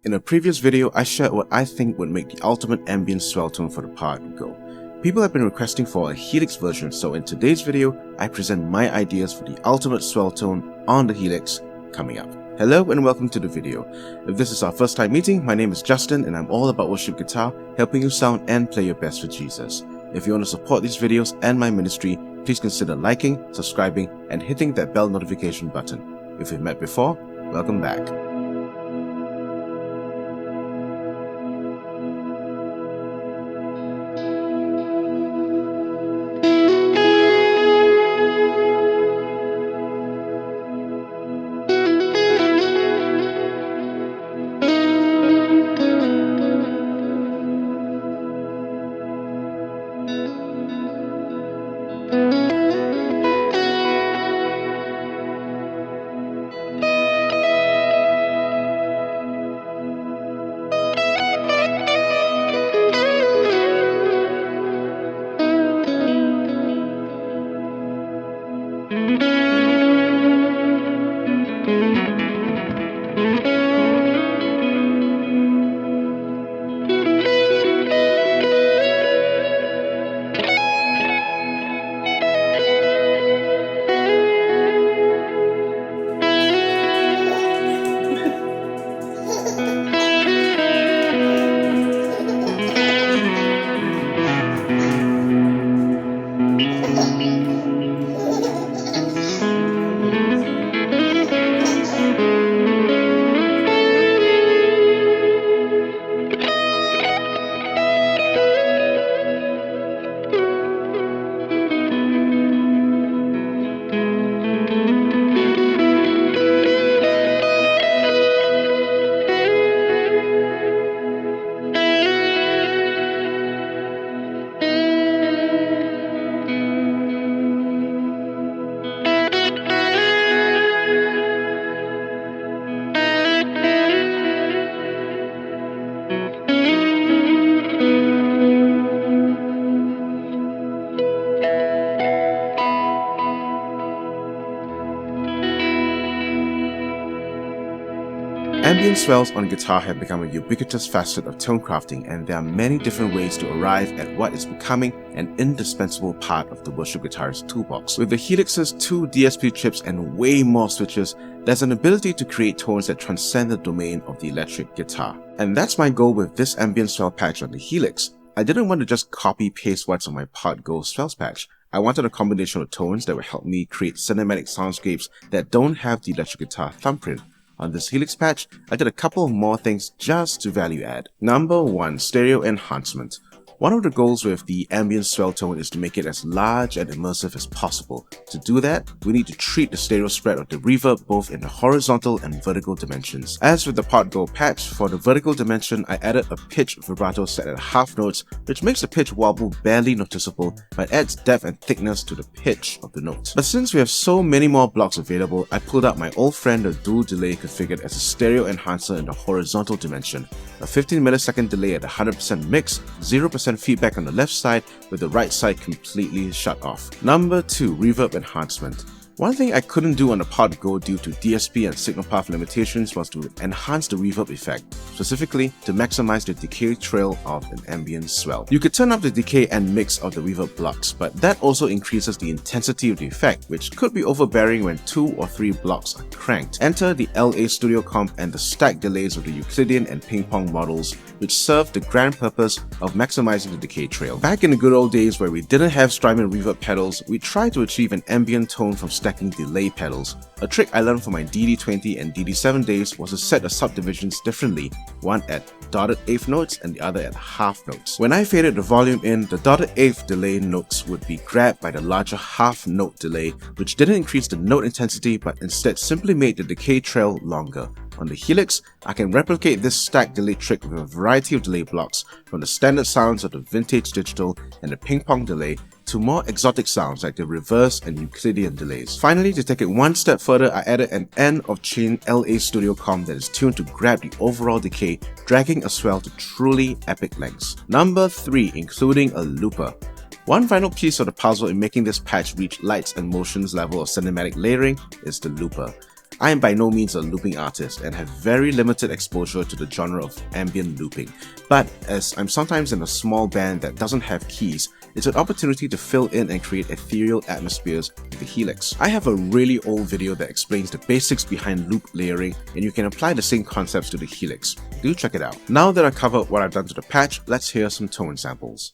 In a previous video, I shared what I think would make the ultimate ambient swell tone for the pod go. People have been requesting for a Helix version, so in today's video, I present my ideas for the ultimate swell tone on the Helix coming up. Hello and welcome to the video. If this is our first time meeting, my name is Justin and I'm all about worship guitar, helping you sound and play your best for Jesus. If you want to support these videos and my ministry, please consider liking, subscribing, and hitting that bell notification button. If we've met before, welcome back. Ambient swells on guitar have become a ubiquitous facet of tone crafting, and there are many different ways to arrive at what is becoming an indispensable part of the worship guitarist toolbox. With the Helix's 2 DSP chips and way more switches, there's an ability to create tones that transcend the domain of the electric guitar. And that's my goal with this ambient swell patch on the Helix. I didn't want to just copy-paste what's on my Pod Go swells patch. I wanted a combination of tones that would help me create cinematic soundscapes that don't have the electric guitar thumbprint. On this Helix patch, I did a couple more things just to value add. Number 1. Stereo enhancement. One of the goals with the ambient swell tone is to make it as large and immersive as possible. To do that, we need to treat the stereo spread of the reverb both in the horizontal and vertical dimensions. As with the Pod Go patch, for the vertical dimension, I added a pitch vibrato set at half notes, which makes the pitch wobble barely noticeable but adds depth and thickness to the pitch of the note. But since we have so many more blocks available, I pulled out my old friend, the dual delay configured as a stereo enhancer in the horizontal dimension. A 15 millisecond delay at 100% mix, 0% feedback on the left side with the right side completely shut off. Number 2. Reverb enhancement. One thing I couldn't do on the Pod Go due to DSP and signal path limitations was to enhance the reverb effect, specifically to maximize the decay trail of an ambient swell. You could turn up the decay and mix of the reverb blocks, but that also increases the intensity of the effect, which could be overbearing when 2 or 3 blocks are cranked. Enter the LA Studio Comp and the stack delays of the Euclidean and ping pong models, which serve the grand purpose of maximizing the decay trail. Back in the good old days where we didn't have Strymon reverb pedals, we tried to achieve an ambient tone from stacking delay pedals. A trick I learned from my DD20 and DD7 days was to set the subdivisions differently, one at dotted eighth notes and the other at half notes. When I faded the volume in, the dotted eighth delay notes would be grabbed by the larger half note delay, which didn't increase the note intensity but instead simply made the decay trail longer. On the Helix, I can replicate this stack delay trick with a variety of delay blocks, from the standard sounds of the vintage digital and the ping pong delay to more exotic sounds like the reverse and Euclidean delays. Finally, to take it one step further, I added an end-of-chain LA Studio comp that is tuned to grab the overall decay, dragging a swell to truly epic lengths. Number 3, including a looper. One final piece of the puzzle in making this patch reach lights and motions level of cinematic layering is the looper. I am by no means a looping artist and have very limited exposure to the genre of ambient looping, but as I'm sometimes in a small band that doesn't have keys, it's an opportunity to fill in and create ethereal atmospheres with the Helix. I have a really old video that explains the basics behind loop layering, and you can apply the same concepts to the Helix. Do check it out. Now that I've covered what I've done to the patch, let's hear some tone samples.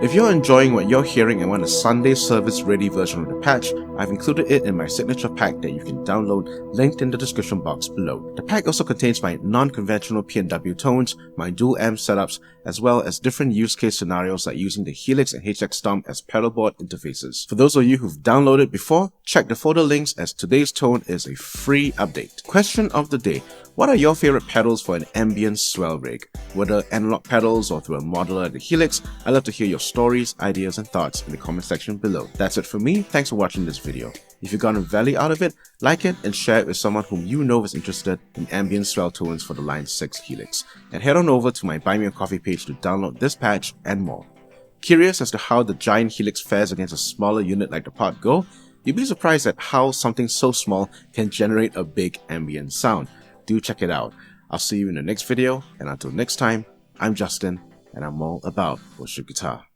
If you're enjoying what you're hearing and want a Sunday service ready version of the patch, I've included it in my signature pack that you can download, linked in the description box below. The pack also contains my non-conventional P&W tones, my dual amp setups, as well as different use case scenarios like using the Helix and HX Stomp as pedalboard interfaces. For those of you who've downloaded before, check the folder links as today's tone is a free update. Question of the day: what are your favorite pedals for an ambient swell rig? Whether analog pedals or through a modular like the Helix, I'd love to hear your stories, ideas, and thoughts in the comment section below. That's it for me. Thanks for watching this video. If you got a value out of it, like it and share it with someone whom you know is interested in ambient swell tones for the Line 6 Helix. And head on over to my Buy Me a Coffee page to download this patch and more. Curious as to how the giant Helix fares against a smaller unit like the Pod Go? You'd be surprised at how something so small can generate a big ambient sound. Do check it out. I'll see you in the next video, and until next time, I'm Justin, and I'm all about worship guitar.